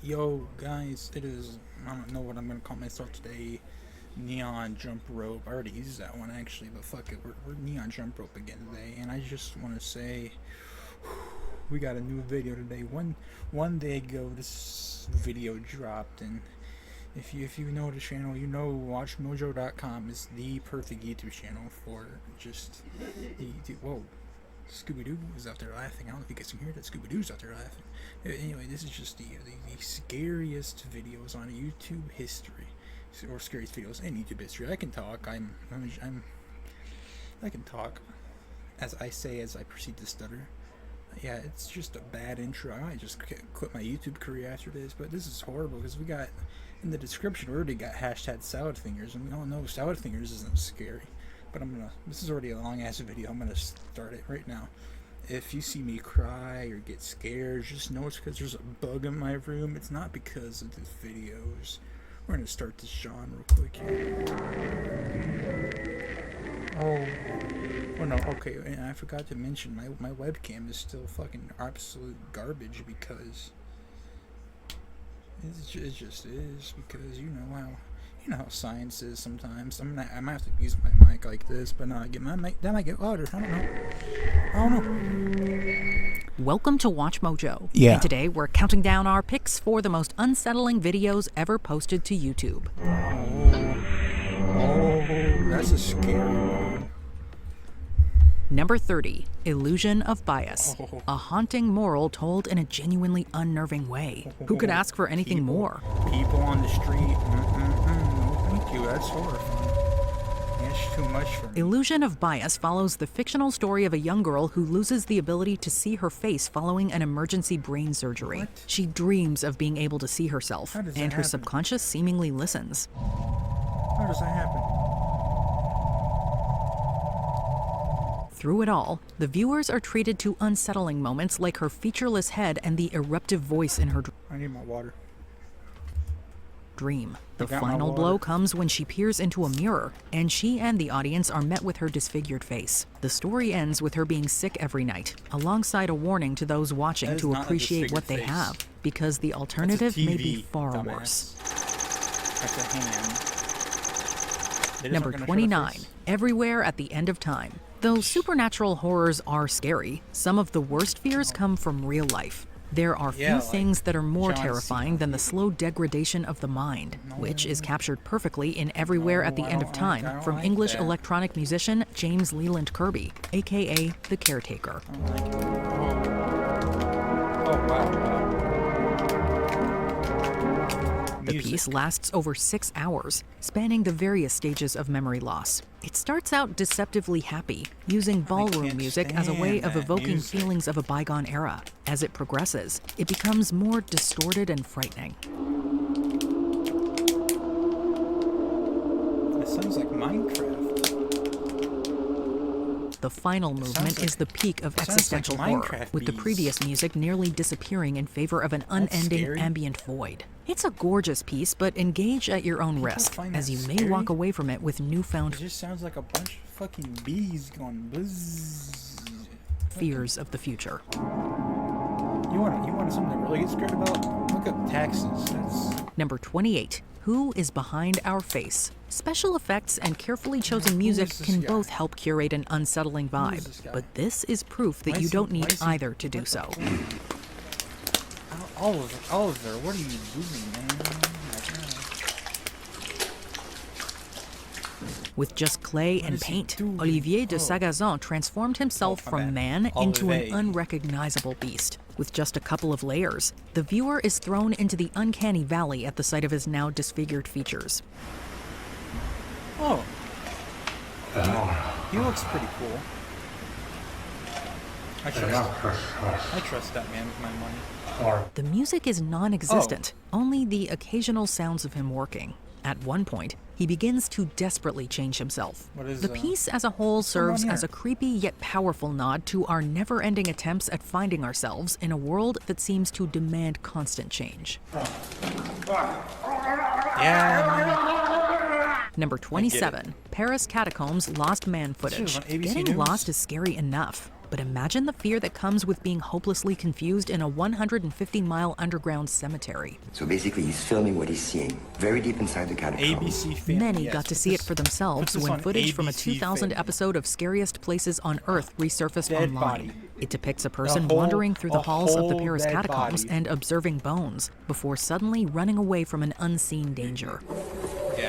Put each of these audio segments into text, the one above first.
Yo, guys, it is, I don't know what I'm gonna call myself today, neon jump rope. I already used that one actually, but fuck it, we're neon jump rope again today, and I just want to say, we got a new video today. One day ago, this video dropped, and if you know the channel, you know Watchmojo.com is the perfect YouTube channel for just whoa. Scooby-Doo is out there laughing. I don't know if you guys can hear that. Scooby-Doo's out there laughing. Anyway, this is just the scariest videos on YouTube history, or scariest videos in YouTube history. I can talk. I can talk, as I say as I proceed to stutter. Yeah, it's just a bad intro. I might just quit my YouTube career after this, but this is horrible because we got in the description we already got hashtag salad fingers, and we all know salad fingers isn't scary. But this is already a long ass video. I'm gonna start it right now. If you see me cry or get scared, just know it's because there's a bug in my room. It's not because of the videos. We're gonna start this John real quick here. Oh no, okay, and I forgot to mention my webcam is still fucking absolute garbage because it just is, because you know how science is sometimes. I might have to use my mic like this, but no, get my mic, that might get louder. I don't know. Welcome to Watchmojo. Yeah. And today we're counting down our picks for the most unsettling videos ever posted to YouTube. Oh, that's a scary one. Number 30, Illusion of Bias. A haunting moral told in a genuinely unnerving way. Who could ask for anything more? People on the street. No, thank you. That's horrifying. That's too much for me. Illusion of Bias follows the fictional story of a young girl who loses the ability to see her face following an emergency brain surgery. What? She dreams of being able to see herself, How does that and her happen? subconscious seemingly listens. How does that happen? Through it all, the viewers are treated to unsettling moments like her featureless head and the eruptive voice in her I need my water. dream. The got my final water. blow comes when she peers into a mirror, and she and the audience are met with her disfigured face. The story ends with her being sick every night, alongside a warning to those watching That is to not a appreciate what they disfigured face. have, because the That's a alternative may be TV, far dumbass. worse. That's a hand. They just Number aren't gonna show the 29, face. Everywhere at the End of Time. Though supernatural horrors are scary, some of the worst fears come from real life. There are few Yeah, like things that are more John terrifying Cena. than the slow degradation of the mind, which is captured perfectly in Everywhere at the No, I End of don't Time like- I don't from like English that. electronic musician James Leland Kirby, aka The Caretaker. I don't like it. Oh wow. The piece lasts over 6 hours, spanning the various stages of memory loss. It starts out deceptively happy, using ballroom can't music as a way stand of that evoking music. feelings of a bygone era. As it progresses, it becomes more distorted and frightening. It sounds like Minecraft. The final movement is the peak of sounds like existential horror, Minecraft with the bees. previous music nearly disappearing in favor of an unending scary. ambient void. It's a gorgeous piece, but engage at your own risk, find as that you may scary? walk away from it with newfound It just sounds like a bunch of fucking bees going buzz. fears of the future. You want something to really get scared about? Look up taxes. That's Number 28. Who is behind our face? Special effects and carefully chosen music is this can guy? both help curate an unsettling is vibe, this guy? but this is proof that Why you is he- don't why need is he- either to do so. Oliver, what are you doing, man? Oh my God. With just clay and is he paint, doing? Olivier de Oh. Sagazan transformed himself my from bad. man into an Olivier. unrecognizable beast. With just a couple of layers, the viewer is thrown into the uncanny valley at the sight of his now disfigured features. Oh. He looks pretty cool. I trust that man with my money. The music is non-existent, only the occasional sounds of him working. At one point, he begins to desperately change himself. What is, The piece as a whole serves on as here? a creepy yet powerful nod to our never-ending attempts at finding ourselves in a world that seems to demand constant change. Yeah, man. Number 27, Paris Catacombs Lost Man This footage. was on ABC Getting News. lost is scary enough. But imagine the fear that comes with being hopelessly confused in a 150-mile underground cemetery. So basically, he's filming what he's seeing, very deep inside the catacombs. ABC family. Many yes, got to put see it this- for themselves put this when on footage from a ABC 2000 family. episode of Scariest Places on Earth resurfaced Dead online. body. It depicts a person whole- wandering through the a halls of the whole Paris dead catacombs body. and observing bones before suddenly running away from an unseen danger.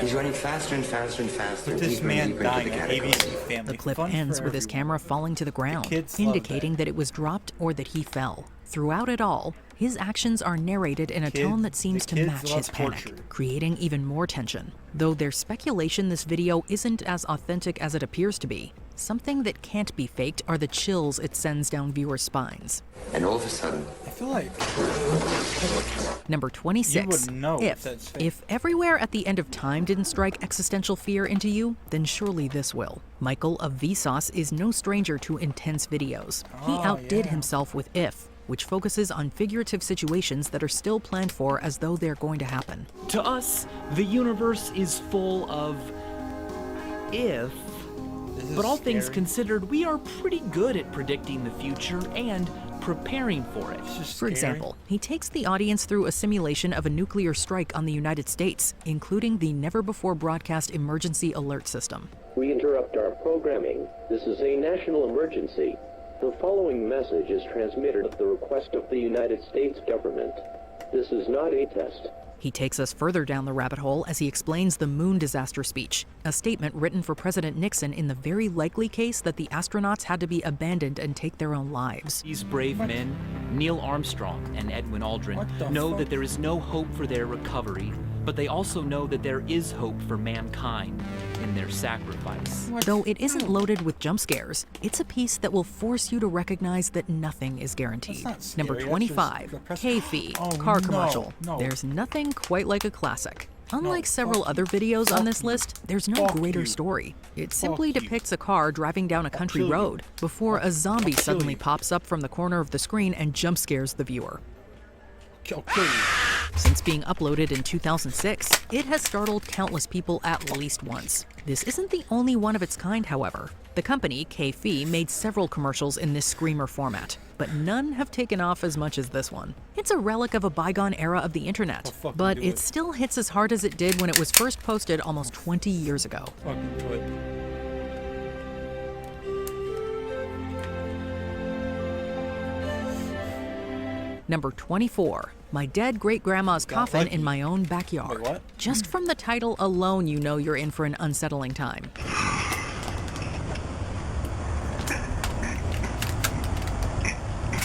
He's running faster and faster and faster. Put this deeper and man deeper into dying the on catacombs. ABC family. The clip Fun ends for with his everyone. camera falling to the ground, kids love indicating that it was dropped or that he fell. Throughout it all, his actions are narrated in a tone that seems to kids match love his panic, torture. creating even more tension. Though there's speculation this video isn't as authentic as it appears to be, something that can't be faked are the chills it sends down viewers' spines. And all of a sudden, I feel like Number 26. You would know If. that's fake. If Everywhere at the End of Time didn't strike existential fear into you, then surely this will. Michael of Vsauce is no stranger to intense videos. He Oh, outdid yeah. himself with If, which focuses on figurative situations that are still planned for as though they're going to happen. To us, the universe is full of if, this is but all things scary. considered, we are pretty good at predicting the future and preparing for it. It's just For scary. example, he takes the audience through a simulation of a nuclear strike on the United States, including the never-before-broadcast emergency alert system. We interrupt our programming. This is a national emergency. The following message is transmitted at the request of the United States government. This is not a test. He takes us further down the rabbit hole as he explains the moon disaster speech, a statement written for President Nixon in the very likely case that the astronauts had to be abandoned and take their own lives. These brave men, Neil Armstrong and Edwin Aldrin, What the know fuck? that there is no hope for their recovery, but they also know that there is hope for mankind in their sacrifice. Though it isn't loaded with jump scares, it's a piece that will force you to recognize that nothing is guaranteed. That's not Number scary, that's 25, just depressing. K-Fee, Oh, car no, commercial. no. There's nothing quite like a classic. Unlike No, several fuck other you. videos on Fuck this you. list, there's no Fuck greater you. story. It simply Fuck you. depicts a car driving down a country kill you. road before a zombie kill suddenly you. pops up from the corner of the screen and jump scares the viewer. I'll kill you. Since being uploaded in 2006, it has startled countless people at least once. This isn't the only one of its kind, however. The company, K-Fee, made several commercials in this screamer format, but none have taken off as much as this one. It's a relic of a bygone era of the internet, fucking but do it it. still hits as hard as it did when it was first posted almost 20 years ago. Fucking do it. Number 24. My dead great-grandma's coffin lucky. in my own backyard. Wait, what? Just from the title alone, you know you're in for an unsettling time.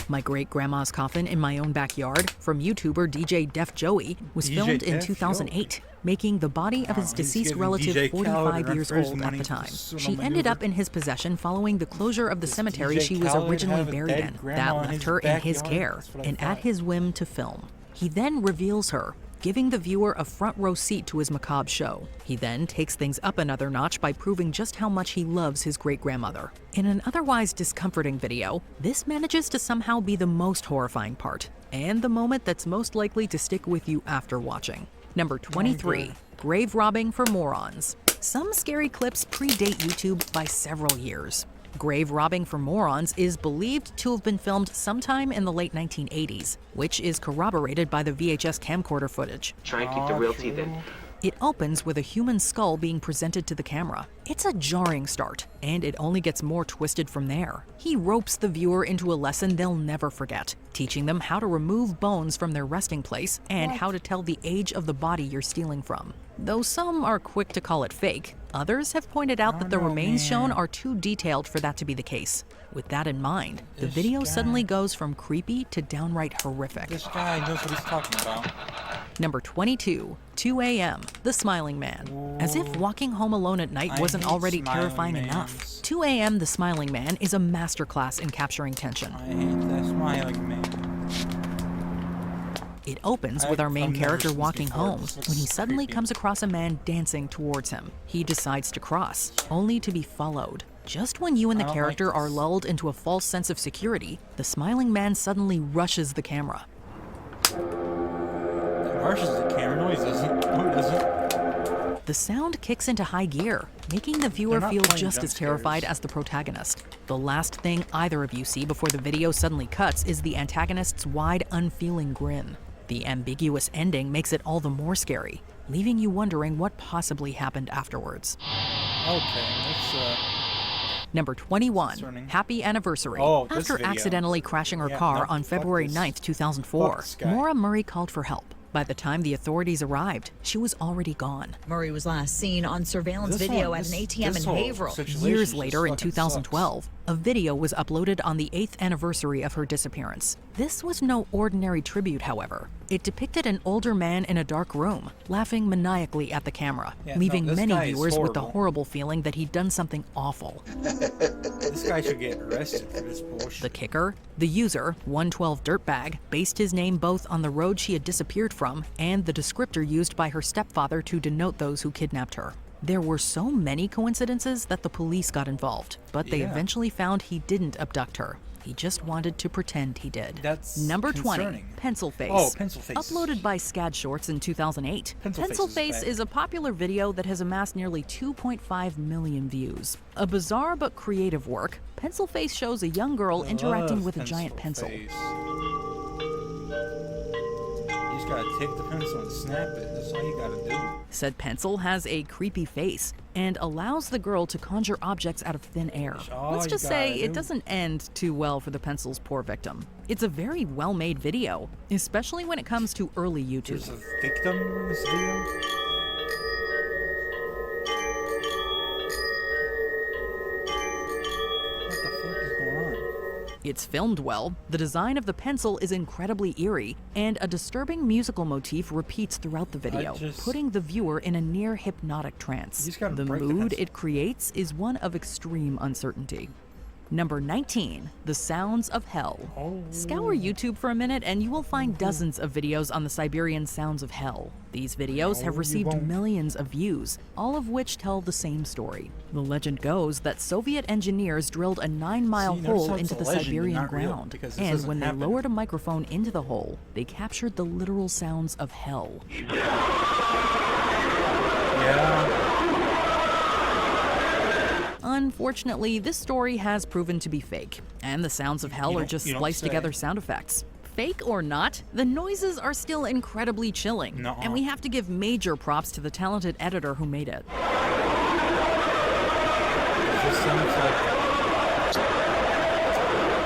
My great-grandma's coffin in my own backyard, from YouTuber DJ Def Joey, was DJ filmed in Def 2008, making the body of his He's deceased giving relative DJ Khaled 45 run years for his old at money the to time. solo She ended maneuver. up in his possession following the closure of the cemetery DJ she was Khaled originally have a buried dead in. grandma That in left his her in his backyard? care, That's what I and at thought. his whim to film. He then reveals her, giving the viewer a front row seat to his macabre show. He then takes things up another notch by proving just how much he loves his great-grandmother. In an otherwise discomforting video, this manages to somehow be the most horrifying part, and the moment that's most likely to stick with you after watching. Number 23, grave robbing for morons. Some scary clips predate YouTube by several years. Grave robbing for morons is believed to have been filmed sometime in the late 1980s, which is corroborated by the VHS camcorder footage. Try and keep the real teeth in. It opens with a human skull being presented to the camera. It's a jarring start, and it only gets more twisted from there. He ropes the viewer into a lesson they'll never forget, teaching them how to remove bones from their resting place and how to tell the age of the body you're stealing from. Though some are quick to call it fake, others have pointed out that the remains shown are too detailed for that to be the case. With that in mind, the This video guy- suddenly goes from creepy to downright horrific. This guy knows what he's talking about. Number 22, 2 a.m., The Smiling Man. As if walking home alone at night I wasn't hate already smiling terrifying mans. enough. 2 a.m., The Smiling Man is a masterclass in capturing tension. I hate that smiling man. It opens with our main I've never character seen this walking before. home This looks when he suddenly creepy. comes across a man dancing towards him. He decides to cross, only to be followed. Just when you and the I don't character like are this. lulled into a false sense of security, the Smiling Man suddenly rushes the camera. Rushes the camera. No, he doesn't. No, he doesn't. The sound kicks into high gear, making the viewer They're not feel playing just jump as terrified scares. as the protagonist. The last thing either of you see before the video suddenly cuts is the antagonist's wide, unfeeling grin. The ambiguous ending makes it all the more scary, leaving you wondering what possibly happened afterwards. Okay, let's Number 21, Concerning. Happy Anniversary. Oh, this After video. accidentally crashing her Yeah, car no, on fuck February this. 9th, 2004, Fuck this guy. Maura Murray called for help. By the time the authorities arrived, she was already gone. Murray was last seen on surveillance This video one- at an this- ATM this in whole Haverhill. situation Years just later, in fucking 2012, a video was uploaded on the 8th anniversary of her disappearance. This was no ordinary tribute, however. It depicted an older man in a dark room, laughing maniacally at the camera, Yeah, no, leaving this many guy is viewers with the horrible. horrible feeling that he'd done something awful. This guy should get arrested for this The bullshit. kicker? The user, 112 Dirtbag, based his name both on the road she had disappeared from and the descriptor used by her stepfather to denote those who kidnapped her. There were so many coincidences that the police got involved, but they Yeah. eventually found he didn't abduct her. He just wanted to pretend he did. That's Number 20, concerning. Pencil Face. Oh, Pencil Face. Uploaded by Scad Shorts in 2008. Pencil Face is bad. is a popular video that has amassed nearly 2.5 million views. A bizarre but creative work, Pencil Face shows a young girl interacting Love with a giant pencil. Face. You just gotta take the pencil and snap it. That's all you gotta do. Said pencil has a creepy face and allows the girl to conjure objects out of thin air. That's all Let's you just say gotta it do. doesn't end too well for the pencil's poor victim. It's a very well-made video, especially when it comes to early YouTube. There's a victim in this video. What the fuck is going on? It's filmed well, the design of the pencil is incredibly eerie, and a disturbing musical motif repeats throughout the video, putting the viewer in a near hypnotic trance. You just gotta The break the mood pencil. it creates is one of extreme uncertainty. Number 19, The Sounds of Hell. Oh. Scour YouTube for a minute and you will find dozens of videos on the Siberian Sounds of Hell. These videos have you received won't. millions of views, all of which tell the same story. The legend goes that Soviet engineers drilled a 9-mile See, notice hole how it's into a the legend and Siberian not real, ground, because this and doesn't when they happen. lowered a microphone into the hole, they captured the literal sounds of hell. Yeah. Unfortunately, this story has proven to be fake, and the sounds of hell You are don't- just you don't spliced say. together sound effects. Fake or not, the noises are still incredibly chilling, Nuh-uh. and we have to give major props to the talented editor who made it. It just sounds like.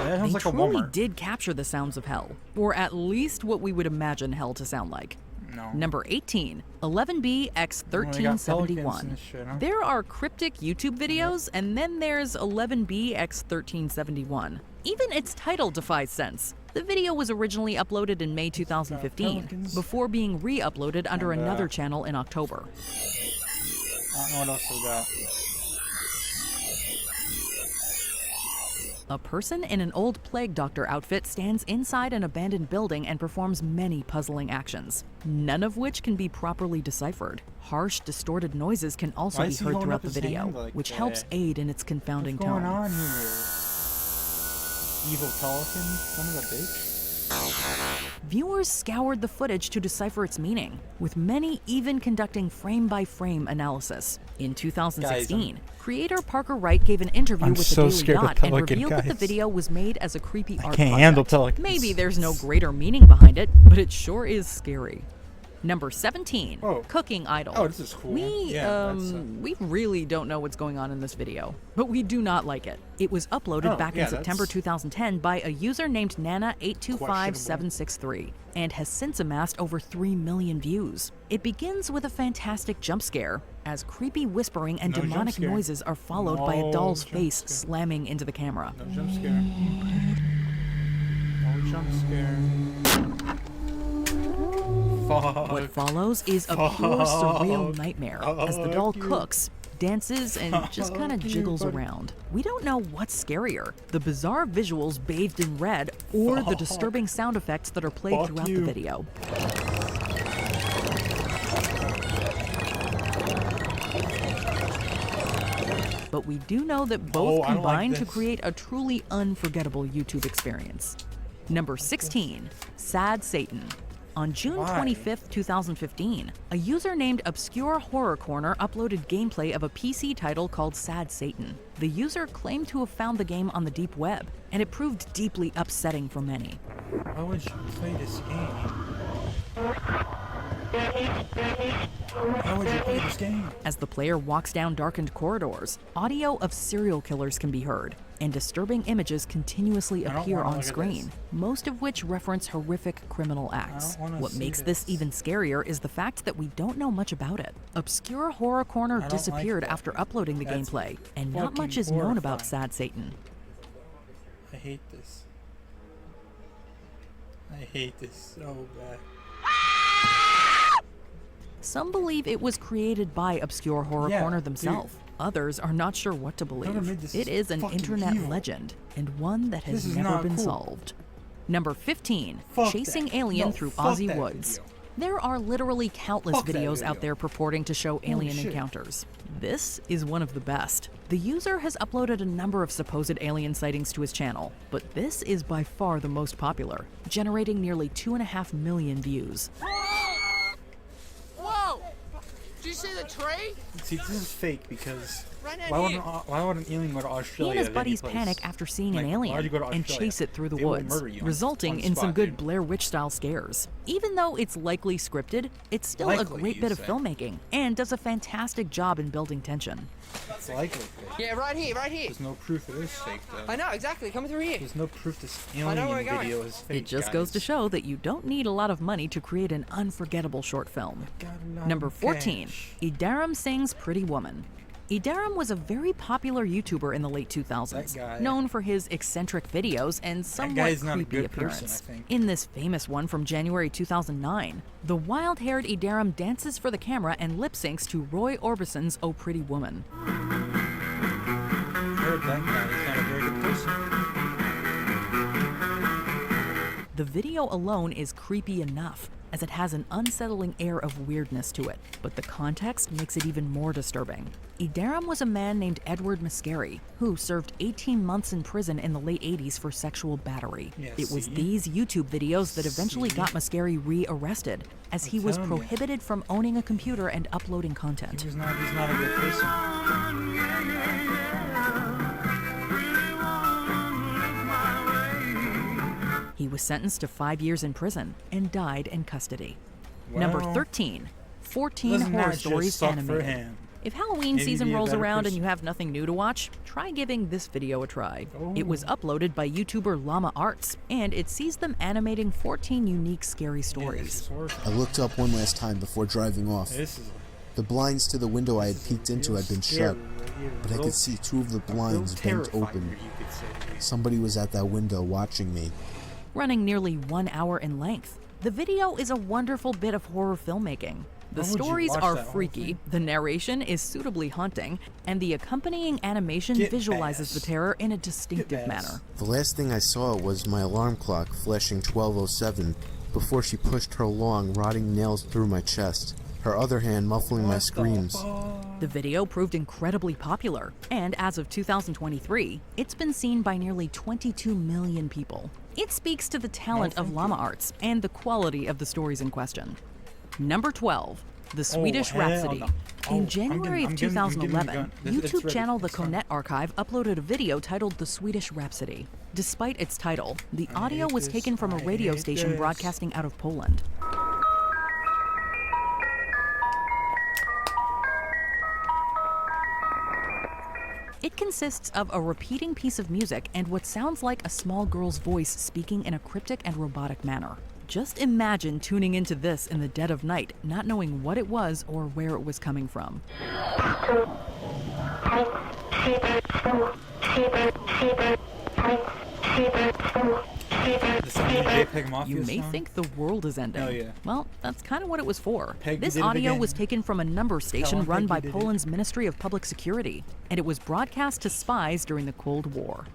That sounds They like a truly Walmart. did capture the sounds of hell, or at least what we would imagine hell to sound like. No. Number 18, 11B x Oh, they got pelicans 1371. and shit, huh? There are cryptic YouTube videos, and then there's 11B x 1371. Even its title defies sense. The video was originally uploaded in May 2015, pelicans. before being re-uploaded under And, another channel in October. I don't know what else we got. A person in an old plague doctor outfit stands inside an abandoned building and performs many puzzling actions, none of which can be properly deciphered. Harsh, distorted noises can also Why be is he heard holding throughout up the his video, hand like which that? helps aid in its confounding What's going tone. on here? Evil pelican, son of a bitch. Viewers scoured the footage to decipher its meaning, with many even conducting frame-by-frame analysis. In 2016, creator Parker Wright gave an interview I'm with so the Daily scared of Dot and pelican, revealed that the guys. video was made as a creepy art can't project. handle pelicans. Maybe there's no greater meaning behind it, but it sure is scary. Number 17, Oh. Cooking Idol. Oh, this is cool. We really don't know what's going on in this video, but we do not like it. It was uploaded Oh, back yeah, in September that's 2010 by a user named Nana825763 and has since amassed over 3 million views. It begins with a fantastic jump scare, as creepy whispering and No jump demonic scare. noises are followed by a No doll's jump face scare. slamming into the camera. No jump scare. No jump scare. Fuck. What follows is a pure surreal nightmare as the doll you. cooks, dances, and just kind of Fuck you, jiggles buddy. around. We don't know what's scarier, the bizarre visuals bathed in red or the Fuck. disturbing sound effects that are played Fuck throughout you. the video. But we do know that both Oh, I don't like combine to this. create a truly unforgettable YouTube experience. Number 16, Sad Satan. On June Why? 25th, 2015, a user named Obscure Horror Corner uploaded gameplay of a PC title called Sad Satan. The user claimed to have found the game on the deep web, and it proved deeply upsetting for many. Why would you play this game? Why would you play this game? As the player walks down darkened corridors, audio of serial killers can be heard, and disturbing images continuously I don't appear wanna on look at screen, this. most of which reference horrific criminal acts. wanna What see makes this this. even scarier is the fact that we don't know much about it. Obscure Horror Corner like disappeared that. after uploading the That's gameplay, and not much fucking is known about horrifying. Sad Satan. I hate this. I hate this so bad. Some believe it was created by Obscure Horror Yeah, Corner dude. themselves. Others are not sure what to Whoever believe. made this It is an fucking internet evil. legend, and one that has This is never not been cool. solved. Number 15, Fuck Chasing that. Alien No, Through fuck Aussie that Woods. video. There are literally countless Fuck that videos video. out there purporting to show alien shit. encounters. This is one of the best. The user has uploaded a number of supposed alien sightings to his channel, but this is by far the most popular, generating nearly 2.5 million views. Whoa! Did you see the tree? See, this is fake because Right down why here. would an alien go to He Australia? and his than buddies any place? panic after seeing an Like, alien why'd you go to and Australia? chase it through the They will woods, murder you on resulting the in some spot, good dude. Blair Witch-style scares. Even though it's likely scripted, it's still Likely, a great you bit of say. filmmaking and does a fantastic job in building tension. It's likely fake. Yeah, right here, right here. There's no proof it is fake though. I know, exactly. Coming through here. There's no proof this know where alien we're going. video is fake. It just goes to show that you don't need a lot of money to create an unforgettable short film. Got a lot Number of 14, cash. Idaram Sings Pretty Woman. Idaram was a very popular YouTuber in the late 2000s, That guy- known for his eccentric videos and somewhat guy's not a creepy good person, appearance. I think. In this famous one from January 2009, the wild-haired Idaram dances for the camera and lip-syncs to Roy Orbison's Oh Pretty Woman. I heard that guy is not a very good person. The video alone is creepy enough, as it has an unsettling air of weirdness to it, but the context makes it even more disturbing. Idaram was a man named Edward Mascari, who served 18 months in prison in the late 80s for sexual battery. Yeah, It was see? these YouTube videos that eventually See? got Mascari re-arrested, as he was telling you. prohibited from owning a computer and uploading content. He's not a good person. He was sentenced to 5 years in prison and died in custody. Number Well, 13, 14 doesn't horror that just stories suck for animated. him? If Halloween Maybe season be a rolls better around and person. you have nothing new to watch, try giving this video a try. It was Oh. uploaded by YouTuber Llama Arts, and it sees them animating 14 unique scary Yeah, this is stories. horrifying. I looked up one last time before driving off. This is The blinds to the window I had peeked into had been shut, but I could see two of the blinds bent open. Somebody was at that window watching me. Running nearly 1 hour in length, the video is a wonderful bit of horror filmmaking. The Why would you stories watch are that whole freaky, thing? the narration is suitably haunting, and the accompanying animation Get visualizes ass. the terror in a distinctive ass. manner. The last thing I saw was my alarm clock flashing 12:07 before she pushed her long, rotting nails through my chest, her other hand muffling my screams. The video proved incredibly popular, and as of 2023, it's been seen by nearly 22 million people. It speaks to the talent of thank Llama you. Arts and the quality of the stories in question. Number 12, The Swedish hell Rhapsody. no. In I'm January getting- of I'm getting the 2011, gun. It's YouTube ready. channel The It's fine. Conet Archive uploaded a video titled The Swedish Rhapsody. Despite its title, the I audio hate was this. taken from a I radio hate station this. broadcasting out of Poland. It consists of a repeating piece of music and what sounds like a small girl's voice speaking in a cryptic and robotic manner. Just imagine tuning into this in the dead of night, not knowing what it was or where it was coming from. This JPEG Mafia You may song? think the world is ending. Hell yeah. Well, that's kind of what it was for. Peggy This did it audio again. was taken from a number station on, run by Peggy did it. Poland's Ministry of Public Security, and it was broadcast to spies during the Cold War.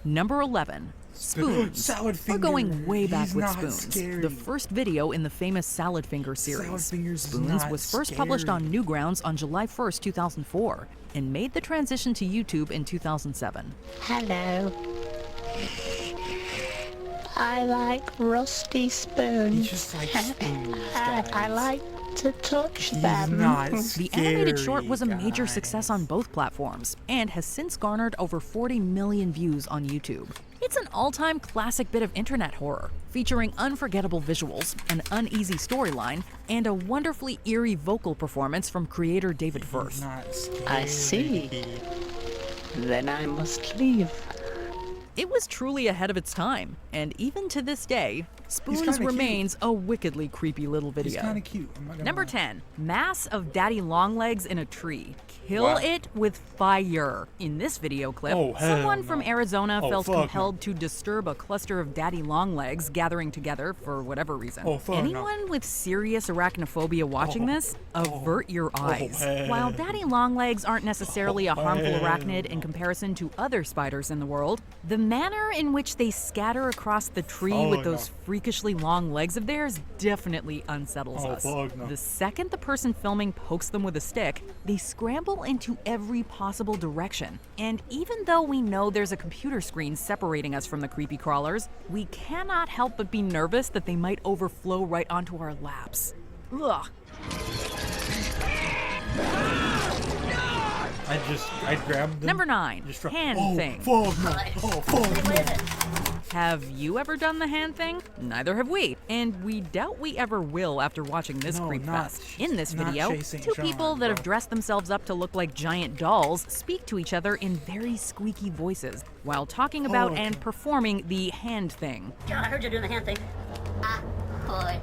Number 11. Spoons. Salad We're going Finger. way back He's with not Spoons, scary. the first video in the famous Salad Finger series. Salad Finger's Spoons not was first published on scary. Newgrounds on July 1st, 2004, and made the transition to YouTube in 2007. Hello. I like rusty spoons. He just likes spoons, guys. I like to touch He's them. not The animated short was a scary, major guys. success on both platforms and has since garnered over 40 million views on YouTube. It's an all-time classic bit of internet horror, featuring unforgettable visuals, an uneasy storyline, and a wonderfully eerie vocal performance from creator David Firth. Not I see. Then I must leave. It was truly ahead of its time, and even to this day, Spoons kinda remains a wickedly creepy little video. He's kind of cute. I'm not gonna Number lie. 10, mass of daddy longlegs in a tree. Kill Wow. it with fire. In this video clip, Oh, hell someone no. from Arizona Oh, felt fuck no. compelled to disturb a cluster of daddy longlegs gathering together for whatever reason. Oh, fuck no. Anyone with serious arachnophobia watching this, avert your eyes. hell. While daddy longlegs aren't necessarily a harmful hell arachnid in comparison to other spiders in the world, the manner in which they scatter across the tree Oh, with no. those freakishly long legs of theirs definitely unsettles Oh, us. fuck no. The second the person filming pokes them with a stick, they scramble into every possible direction. And even though we know there's a computer screen separating us from the creepy crawlers, we cannot help but be nervous that they might overflow right onto our laps. Ugh. I'd grab them. Number 9, Just drop- hand oh, thing. Fuck no. Oh, fuck no. Have you ever done the hand thing? Neither have we, and we doubt we ever will after watching this No, creep not- fest. In this not video, chasing two John, people that bro. have dressed themselves up to look like giant dolls speak to each other in very squeaky voices while talking about okay. and performing the hand thing. John, I heard you doing the hand thing. I could.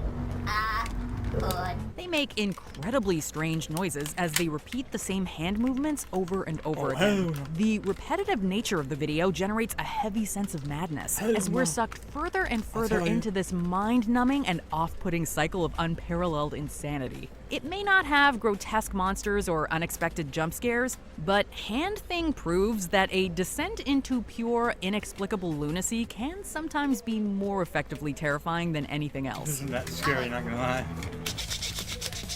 They make incredibly strange noises as they repeat the same hand movements over and over Oh, again. hell no. The repetitive nature of the video generates a heavy sense of madness Hell as we're no. sucked further and further tell you. into this mind-numbing and off-putting cycle of unparalleled insanity. It may not have grotesque monsters or unexpected jump scares, but Hand Thing proves that a descent into pure, inexplicable lunacy can sometimes be more effectively terrifying than anything else. Isn't that scary, not gonna lie.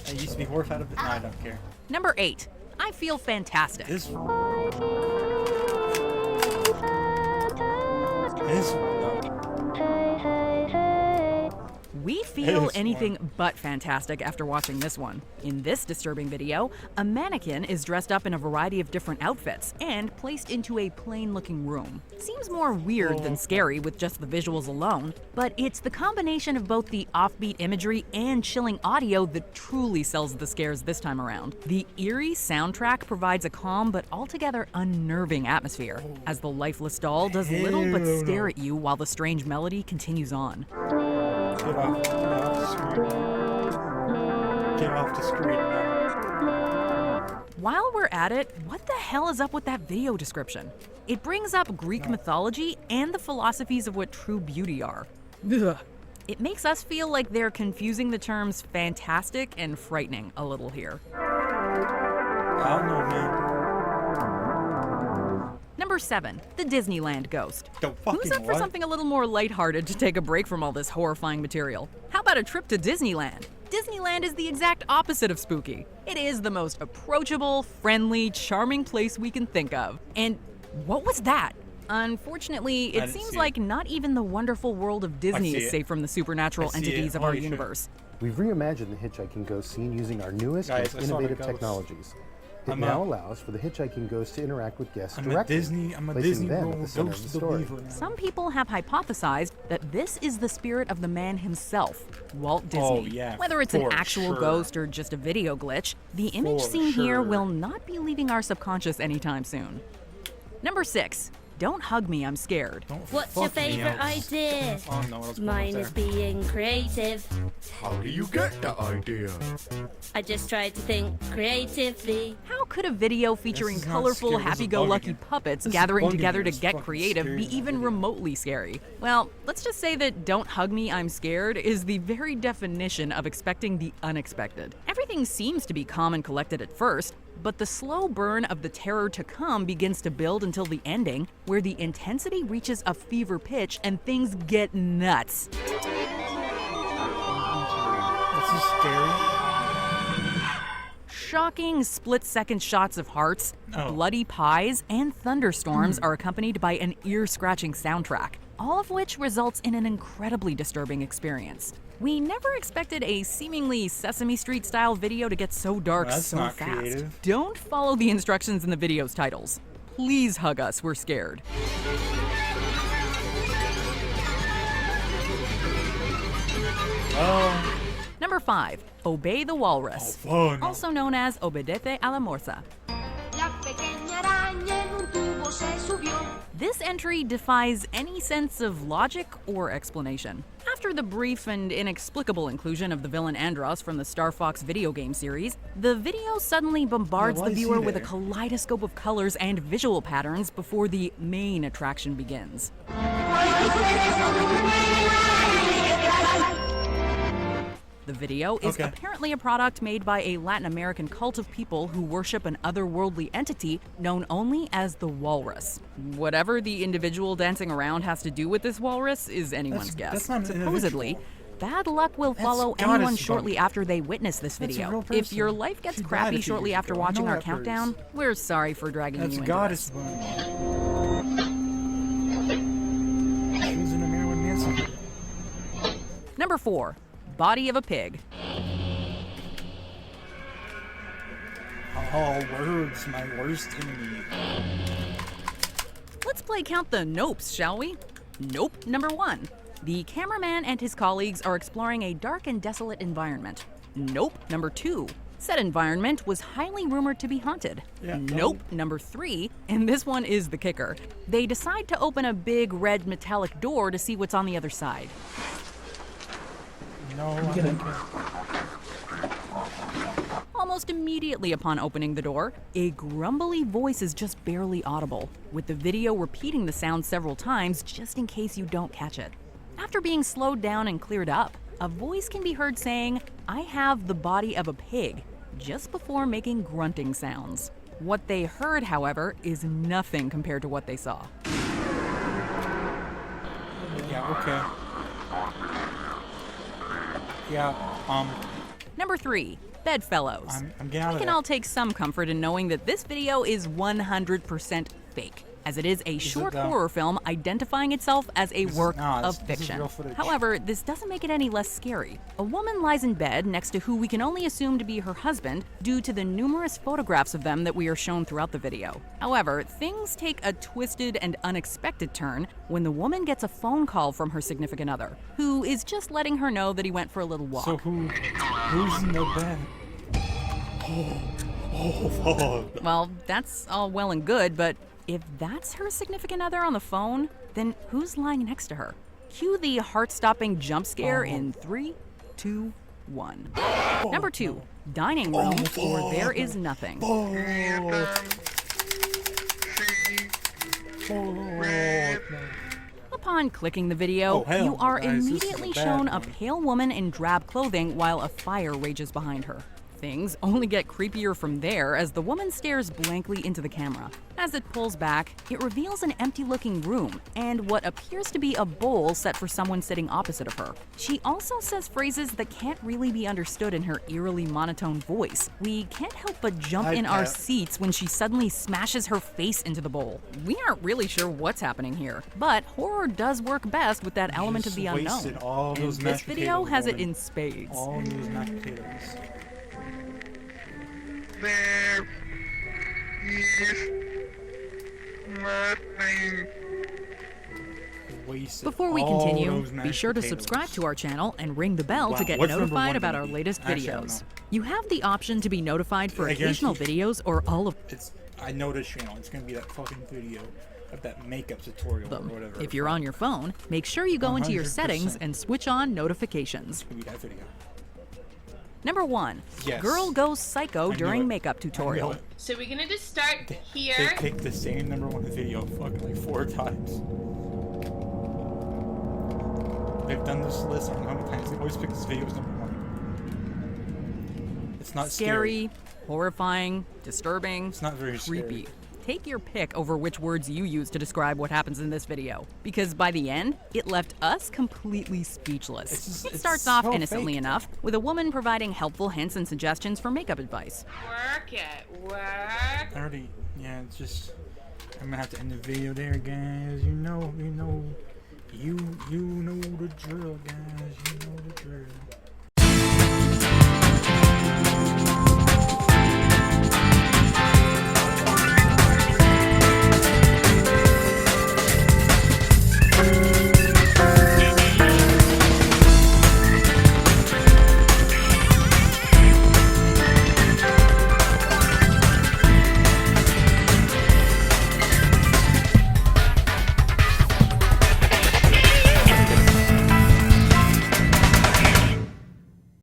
I used to be horrified of it. No, I don't care. Number 8, I feel fantastic. This one, We feel This anything but fantastic after watching this one. In this disturbing video, a mannequin is dressed up in a variety of different outfits and placed into a plain-looking room. Seems more weird than scary with just the visuals alone, but it's the combination of both the offbeat imagery and chilling audio that truly sells the scares this time around. The eerie soundtrack provides a calm but altogether unnerving atmosphere, as the lifeless doll does little but stare at you while the strange melody continues on. Get off the screen. Get off the screen now. While we're at it, what the hell is up with that video description? It brings up Greek mythology and the philosophies of what true beauty are. Ugh. It makes us feel like they're confusing the terms fantastic and frightening a little here. I don't know, man. Number 7, the Disneyland ghost. The fucking Who's up for what? something a little more lighthearted to take a break from all this horrifying material? How about a trip to Disneyland? Disneyland is the exact opposite of spooky. It is the most approachable, friendly, charming place we can think of. And what was that? Unfortunately, it didn't seems see like not even the wonderful world of Disney see is it. safe from the supernatural I see it. entities of our Holy shit. universe. We've reimagined the hitchhiking ghost scene using our newest, Guys, most I saw the innovative ghost. technologies. It I'm now a- allows for the hitchhiking ghost to interact with guests I'm a directly, Disney placing Disney them World at the center of ghost the story. believer now. Some people have hypothesized that this is the spirit of the man himself, Walt Disney. Oh, yeah, Whether it's an for actual sure. ghost or just a video glitch, the image For seen here sure. will not be leaving our subconscious anytime soon. Number 6, don't hug me, I'm scared. Don't What's your fuck me favorite up. idea? I don't know what else going on Mine there. is being creative. How do you get that idea? I just tried to think creatively. How could a video featuring is not colorful, scary, this is happy-go-lucky bugging. puppets This is gathering bugging together me. to It's get fucking creative scary be in the even video. remotely scary? Well, let's just say that don't hug me, I'm scared is the very definition of expecting the unexpected. Everything seems to be calm and collected at first, but the slow burn of the terror to come begins to build until the ending, where the intensity reaches a fever pitch and things get nuts. This is scary. Shocking split-second shots of hearts, Oh. bloody pies, and thunderstorms are accompanied by an ear-scratching soundtrack. all of which results in an incredibly disturbing experience. We never expected a seemingly Sesame Street-style video to get so dark Well, that's so not fast. creative. Don't follow the instructions in the video's titles. Please hug us, we're scared. Oh. Number 5. Obey the Walrus. Oh, fun. Also known as Obedece a la Morsa. This entry defies any sense of logic or explanation. After the brief and inexplicable inclusion of the villain Andros from the Star Fox video game series, the video suddenly bombards why the is he viewer with a there? kaleidoscope of colors and visual patterns before the main attraction begins. The video is apparently a product made by a Latin American cult of people who worship an otherworldly entity known only as the Walrus. Whatever the individual dancing around has to do with this walrus is anyone's guess. That's not an Supposedly, individual. bad luck will follow goddess anyone bug. shortly after they witness this That's a video. real If person. your life gets She died a crappy few shortly years after ago. I watching know our that countdown, we're sorry for dragging That's you into goddess this. bug. She was in a Marilyn Manson. Number 4. Body of a pig. Oh, words, my worst enemy. Let's play Count the Nopes, shall we? Nope number 1. The cameraman and his colleagues are exploring a dark and desolate environment. Nope number 2. Said environment was highly rumored to be haunted. Yeah, Nope number 3. And this one is the kicker. They decide to open a big red metallic door to see what's on the other side. No, I don't care. Almost immediately upon opening the door, a grumbly voice is just barely audible, with the video repeating the sound several times just in case you don't catch it. After being slowed down and cleared up, a voice can be heard saying, "I have the body of a pig," just before making grunting sounds. What they heard, however, is nothing compared to what they saw. Yeah, okay. Yeah, Number 3. Bedfellows. I'm getting out We of can that. all take some comfort in knowing that this video is 100% fake, as it is a short though? horror film identifying itself as a work of this is fiction. real footage. However, this doesn't make it any less scary. A woman lies in bed next to who we can only assume to be her husband due to the numerous photographs of them that we are shown throughout the video. However, things take a twisted and unexpected turn when the woman gets a phone call from her significant other, who is just letting her know that he went for a little walk. So who's in the bed? Oh. Well, that's all well and good, but if that's her significant other on the phone, then who's lying next to her? Cue the heart-stopping jump scare in 3, 2, 1. Number 2, dining room, or there is nothing. Upon clicking the video, Oh, hell you no, are guys, this is a immediately bad shown a one. pale woman in drab clothing while a fire rages behind her. Things only get creepier from there as the woman stares blankly into the camera. As it pulls back, it reveals an empty-looking room and what appears to be a bowl set for someone sitting opposite of her. She also says phrases that can't really be understood in her eerily monotone voice. We can't help but jump in our seats when she suddenly smashes her face into the bowl. We aren't really sure what's happening here, but horror does work best with that element of the unknown. Wasted all And those this mashed video potatoes, has it woman. in spades. All those mashed potatoes. There is nothing. Wasted Before we all continue, those be mashed sure to potatoes. subscribe to our channel and ring the bell to Wow, get what's number notified one about gonna our be? latest Actually, I don't videos. know. You have the option to be notified for I occasional guarantee- videos or all of I know this channel. It's gonna be that fucking video of that makeup tutorial or them. whatever. If you're on your phone, make sure you go into your 100%. settings and switch on notifications. It's gonna be that video. Number 1, Yes. girl goes psycho I during knew it. makeup tutorial. I knew it. So we're gonna just start They here. picked the same number 1 video fucking like 4 times. They've done this list I don't know how many times. They always pick this video as number 1. It's not Scary, horrifying, disturbing, It's not very creepy. scary. Take your pick over which words you use to describe what happens in this video, because by the end, it left us completely speechless. It's It starts off so innocently fake. enough, with a woman providing helpful hints and suggestions for makeup advice. Work it, work. I already, yeah, it's just, I'm gonna have to end the video there, guys. You know, You know the drill, guys. You know